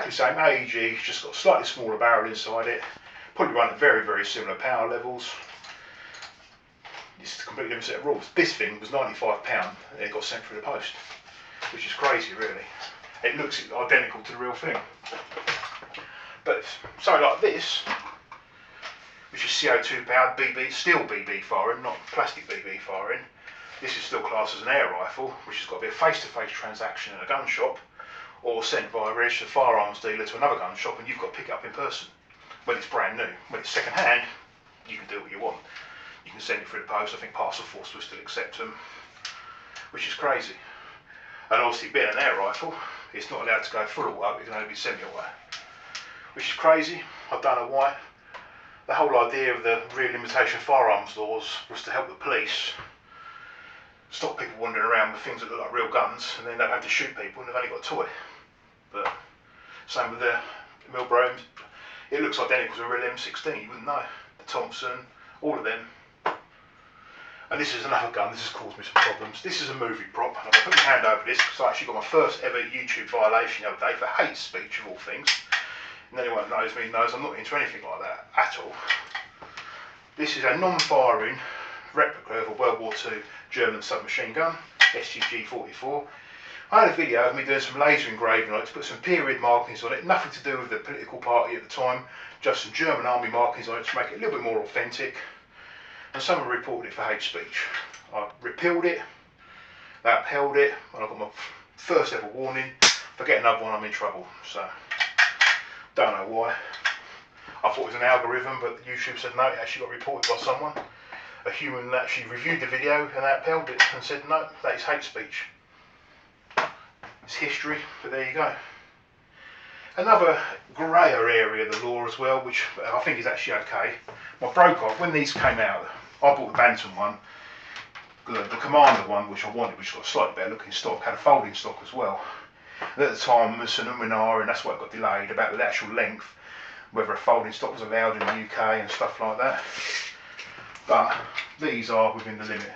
exactly the same AEG, it's just got a slightly smaller barrel inside it. Probably run at very, very similar power levels. It's a completely different set of rules. This thing was £95 and it got sent through the post, which is crazy really. It looks identical to the real thing. But something like this, which is CO2 powered BB, steel BB firing, not plastic BB firing, this is still classed as an air rifle, which has got to be a face-to-face transaction in a gun shop, or sent via a registered firearms dealer to another gun shop, and you've got to pick it up in person. When it's brand new. When it's second hand, you can do what you want. You can send it through the post. I think Parcel Force will still accept them, which is crazy. And obviously, being an air rifle, it's not allowed to go full away, it can only be semi-away, which is crazy. I don't know why. The whole idea of the real limitation firearms laws was to help the police stop people wandering around with things that look like real guns, and then they have to shoot people and they've only got a toy. But same with the Milbro. It looks identical to a real M16, you wouldn't know. The Thompson, all of them. And this is another gun, this has caused me some problems. This is a movie prop, and I'll put my hand over this because I actually got my first ever YouTube violation the other day for hate speech of all things. And anyone who knows me knows I'm not into anything like that at all. This is a non-firing replica of a World War II German submachine gun, SGG-44. I had a video of me doing some laser engraving on it to put some period markings on it, nothing to do with the political party at the time, just some German army markings on it to make it a little bit more authentic. And someone reported it for hate speech. I repealed it, they upheld it, and I got my first ever warning. If I get another one, I'm in trouble. So, don't know why. I thought it was an algorithm, but YouTube said no, it actually got reported by someone. A human actually reviewed the video and they upheld it and said no, that is hate speech. It's history, but there you go. Another greyer area of the law as well, which I think is actually okay. My Brokaw, when these came out, I bought the Bantam one. The Commander one, which I wanted, which got a slightly better looking stock, had a folding stock as well. And at the time, there was an ummina, and that's why it got delayed, about the actual length, whether a folding stock was allowed in the UK and stuff like that. But these are within the limit.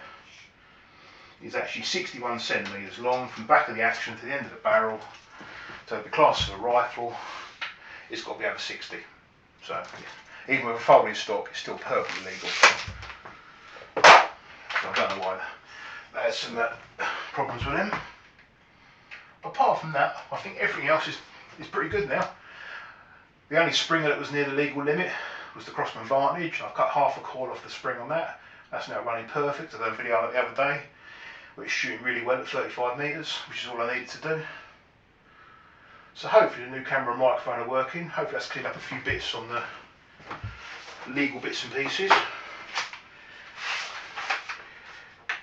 It's actually 61 centimetres long from the back of the action to the end of the barrel. So the class of a rifle, it's got to be over 60. So even with a folding stock, it's still perfectly legal. So I don't know why there's some problems with them. Apart from that, I think everything else is pretty good now. The only springer that was near the legal limit was the Crossman Vantage. I've cut half a coil off the spring on that. That's now running perfect. I did a video on it the other day, which is shooting really well at 35 metres, which is all I needed to do. So hopefully the new camera and microphone are working. Hopefully that's cleared up a few bits on the legal bits and pieces.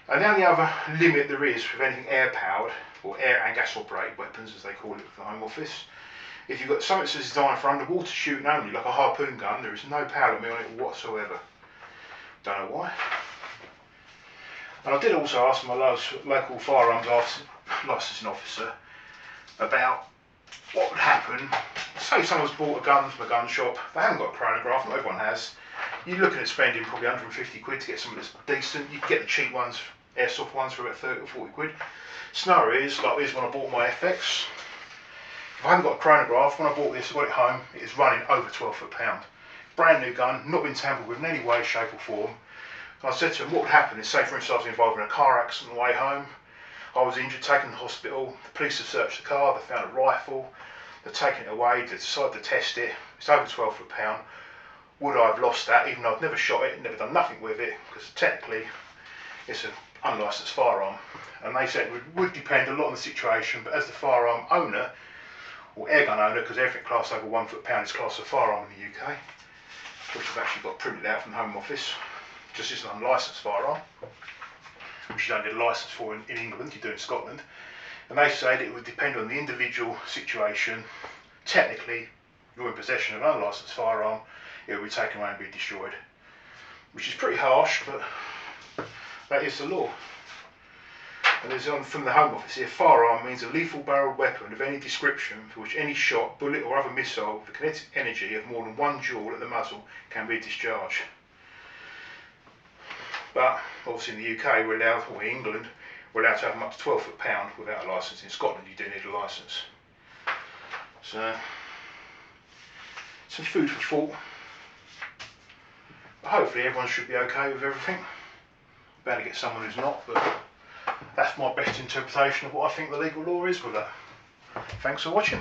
And the only other limit there is with anything air powered, or air and gas operated weapons as they call it with the Home Office, if you've got something that's designed for underwater shooting only, like a harpoon gun, there is no power limit on it whatsoever. Don't know why. And I did also ask my local firearms licensing officer about what would happen. Say someone's bought a gun from a gun shop, they haven't got a chronograph, not everyone has. You're looking at spending probably 150 quid to get something that's decent. You can get the cheap ones, airsoft ones, for about 30 or 40 quid. Scenario is, like this when I bought my FX. If I haven't got a chronograph, when I bought this, I got it home, it is running over 12 foot-pound. Brand new gun, not been tampered with in any way, shape or form. And I said to him, what would happen is, say for instance I was involved in a car accident on the way home, I was injured, taken to the hospital, the police have searched the car, they found a rifle, they've taken it away, they decided to test it, it's over 12 foot-pound. Would I have lost that, even though I've never shot it, never done nothing with it, because technically it's an unlicensed firearm. And they said it would depend a lot on the situation, but as the firearm owner, or airgun owner, because everything classed over 1 foot-pound is classed as a firearm in the UK, which I've actually got printed out from the Home Office, just as an unlicensed firearm, which you don't get a licence for in England, you do in Scotland. And they said it would depend on the individual situation. Technically, you're in possession of an unlicensed firearm, it will be taken away and be destroyed, which is pretty harsh, but that is the law. And there's on from the Home Office here, firearm means a lethal barreled weapon of any description for which any shot, bullet or other missile with a kinetic energy of more than 1 joule at the muzzle can be discharged. But obviously in the UK we're allowed, or England, we're allowed to have them up to 12 foot-pound without a licence. In Scotland you do need a licence. So some food for thought. But hopefully everyone should be okay with everything. Bound to get someone who's not, but that's my best interpretation of what I think the legal law is with that. Thanks for watching.